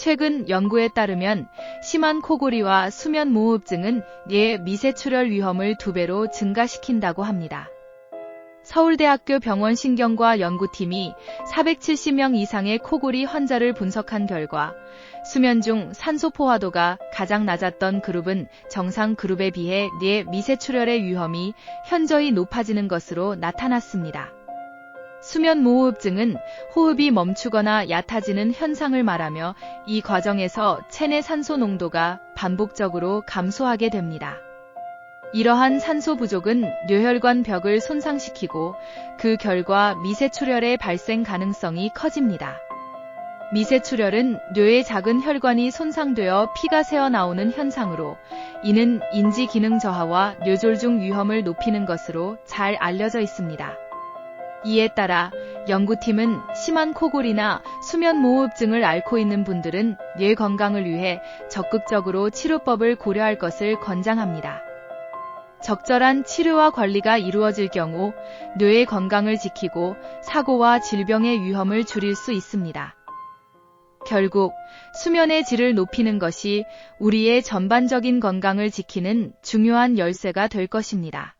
최근 연구에 따르면 심한 코골이와 수면무호흡증은 뇌 미세출혈 위험을 2배로 증가시킨다고 합니다. 서울대학교 병원신경과 연구팀이 470명 이상의 코골이 환자를 분석한 결과 수면 중 산소 포화도가 가장 낮았던 그룹은 정상 그룹에 비해 뇌 미세출혈의 위험이 현저히 높아지는 것으로 나타났습니다. 수면무호흡증은 호흡이 멈추거나 얕아지는 현상을 말하며 이 과정에서 체내 산소 농도가 반복적으로 감소하게 됩니다. 이러한 산소 부족은 뇌혈관 벽을 손상시키고 그 결과 미세출혈의 발생 가능성이 커집니다. 미세출혈은 뇌의 작은 혈관이 손상되어 피가 새어나오는 현상으로 이는 인지 기능 저하와 뇌졸중 위험을 높이는 것으로 잘 알려져 있습니다. 이에 따라 연구팀은 심한 코골이나 수면무호흡증을 앓고 있는 분들은 뇌 건강을 위해 적극적으로 치료법을 고려할 것을 권장합니다. 적절한 치료와 관리가 이루어질 경우 뇌의 건강을 지키고 사고와 질병의 위험을 줄일 수 있습니다. 결국 수면의 질을 높이는 것이 우리의 전반적인 건강을 지키는 중요한 열쇠가 될 것입니다.